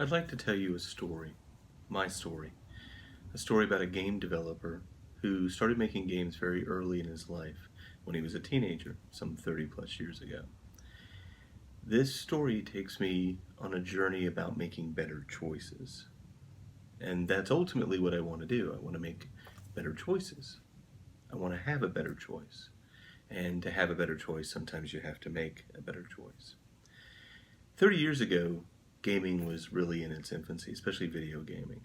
I'd like to tell you a story, my story, a story about a game developer who started making games very early in his life when he was a teenager, some 30 plus years ago. This story takes me on a journey about making better choices. And that's ultimately what I want to do. I want to make better choices. I want to have a better choice. And to have a better choice, sometimes you have to make a better choice. 30 years ago, gaming was really in its infancy, especially video gaming.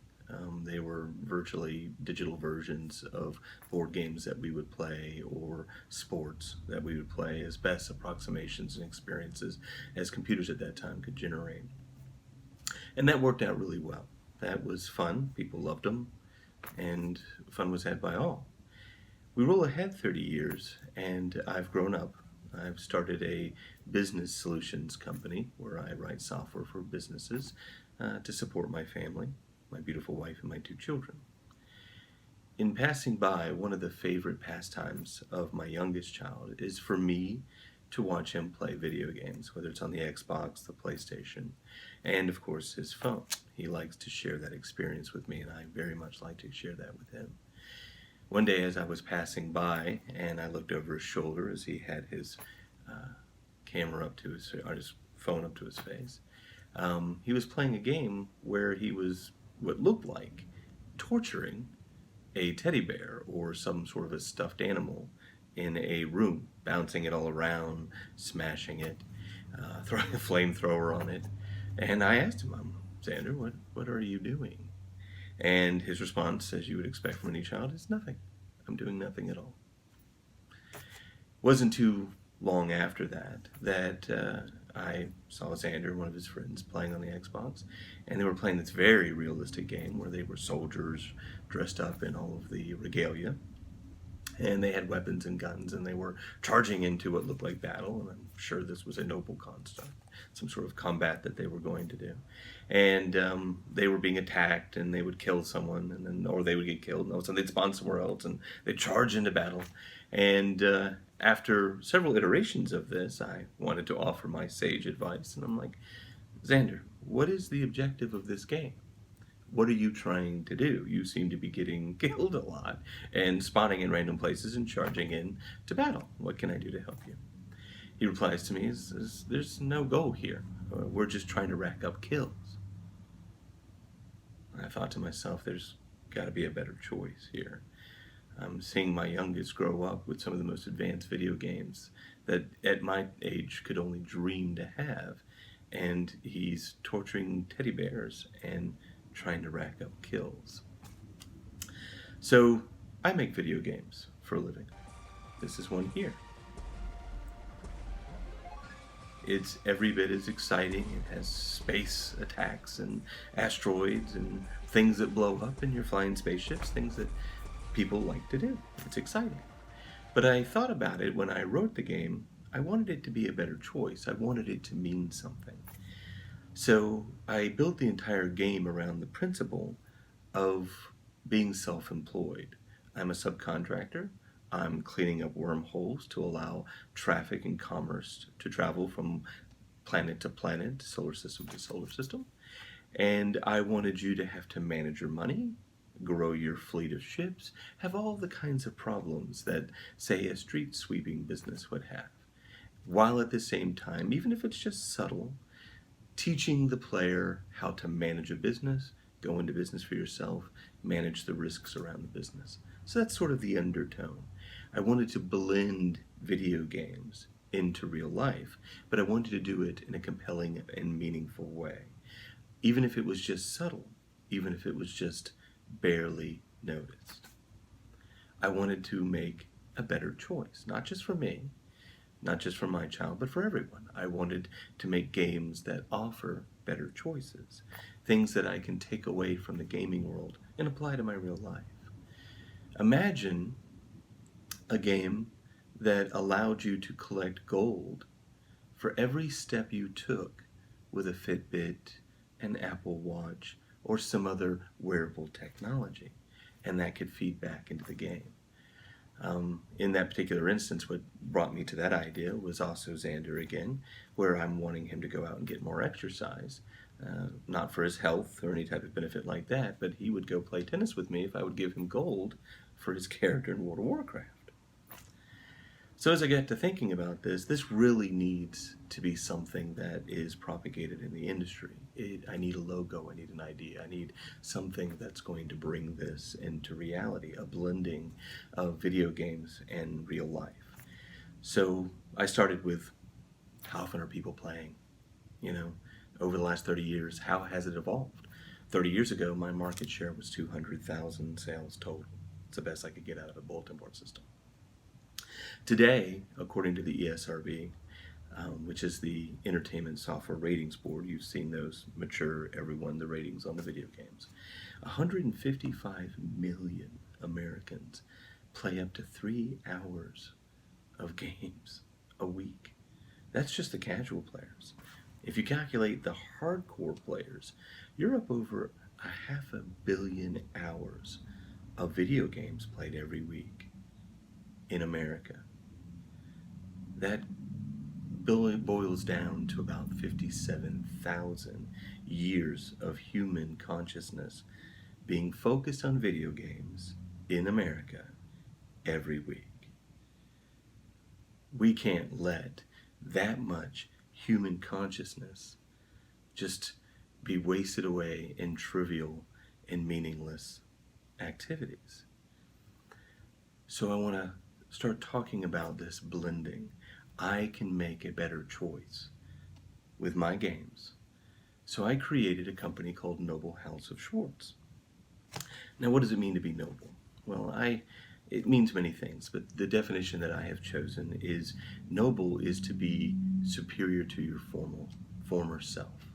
They were virtually digital versions of board games that we would play or sports that we would play as best approximations and experiences as computers at that time could generate. And that worked out really well. That was fun, people loved them, and fun was had by all. We roll ahead 30 years, and I've grown up. I've started a business solutions company where I write software for businesses to support my family, my beautiful wife, and my 2 children. In passing by, one of the favorite pastimes of my youngest child is for me to watch him play video games, whether it's on the Xbox, the PlayStation, and of course his phone. He likes to share that experience with me, and I very much like to share that with him. One day as I was passing by and I looked over his shoulder as he had his camera up to his, or his phone up to his face, he was playing a game where he was what looked like torturing a teddy bear or some sort of a stuffed animal in a room, bouncing it all around, smashing it, throwing a flamethrower on it. And I asked him, Xander, what are you doing? And his response, as you would expect from any child, is nothing. I'm doing nothing at all. Wasn't too long after that I saw Xander and one of his friends playing on the Xbox, and they were playing this very realistic game where they were soldiers dressed up in all of the regalia, and they had weapons and guns, and they were charging into what looked like battle, and I'm sure this was a noble construct, some sort of combat that they were going to do. And they were being attacked, and they would kill someone, and then, or they would get killed, and all of a sudden they'd spawn somewhere else, and they'd charge into battle. And after several iterations of this, I wanted to offer my sage advice, and I'm like, Xander, what is the objective of this game? What are you trying to do? You seem to be getting killed a lot and spawning in random places and charging in to battle. What can I do to help you? He replies to me, there's no goal here. We're just trying to rack up kills. And I thought to myself, there's got to be a better choice here. I'm seeing my youngest grow up with some of the most advanced video games that at my age could only dream to have. And he's torturing teddy bears and trying to rack up kills. So I make video games for a living. This is one here. It's every bit as exciting. It has space attacks and asteroids and things that blow up, and you're flying spaceships, things that people like to do. It's exciting. But I thought about it when I wrote the game. I wanted it to be a better choice. I wanted it to mean something. So I built the entire game around the principle of being self-employed. I'm a subcontractor. I'm cleaning up wormholes to allow traffic and commerce to travel from planet to planet, solar system to solar system. And I wanted you to have to manage your money, grow your fleet of ships, have all the kinds of problems that, say, a street sweeping business would have. While at the same time, even if it's just subtle, teaching the player how to manage a business, go into business for yourself, manage the risks around the business. So that's sort of the undertone. I wanted to blend video games into real life, but I wanted to do it in a compelling and meaningful way. Even if it was just subtle, even if it was just barely noticed. I wanted to make a better choice, not just for me, not just for my child, but for everyone. I wanted to make games that offer better choices, things that I can take away from the gaming world and apply to my real life. Imagine a game that allowed you to collect gold for every step you took with a Fitbit, an Apple Watch, or some other wearable technology, and that could feed back into the game. In that particular instance, what brought me to that idea was also Xander again, where I'm wanting him to go out and get more exercise. not for his health or any type of benefit like that, but he would go play tennis with me if I would give him gold for his character in World of Warcraft. So as I got to thinking about this really needs to be something that is propagated in the industry. I need a logo, I need an idea, I need something that's going to bring this into reality, a blending of video games and real life. So I started with, how often are people playing? Over the last 30 years, how has it evolved? 30 years ago, my market share was 200,000 sales total. It's the best I could get out of a bulletin board system. Today, according to the ESRB, which is the Entertainment Software Ratings Board, you've seen those mature, everyone, the ratings on the video games, 155 million Americans play up to 3 hours of games a week. That's just the casual players. If you calculate the hardcore players, you're up over 500 million hours of video games played every week in America. That boils down to about 57,000 years of human consciousness being focused on video games in America every week. We can't let that much human consciousness just be wasted away in trivial and meaningless activities. So I want to start talking about this blending. I can make a better choice with my games. So I created a company called Noble House of Schwartz. Now, what does it mean to be noble? Well, it means many things, but the definition that I have chosen is noble is to be superior to your former self.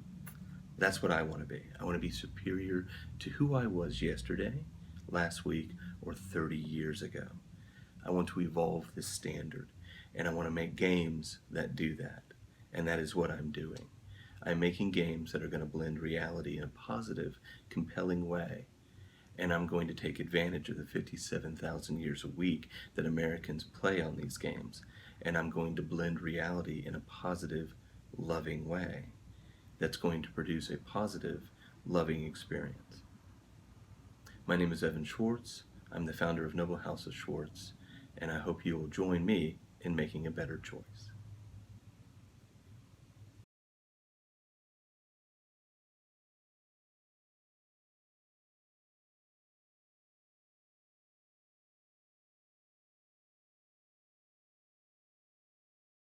That's what I want to be. I want to be superior to who I was yesterday, last week, or 30 years ago. I want to evolve this standard, and I want to make games that do that, and that is what I'm doing. I'm making games that are going to blend reality in a positive, compelling way, and I'm going to take advantage of the 57,000 years a week that Americans play on these games, and I'm going to blend reality in a positive, loving way that's going to produce a positive, loving experience. My name is Evan Schwartz. I'm the founder of Noble House of Schwartz, and I hope you will join me in making a better choice.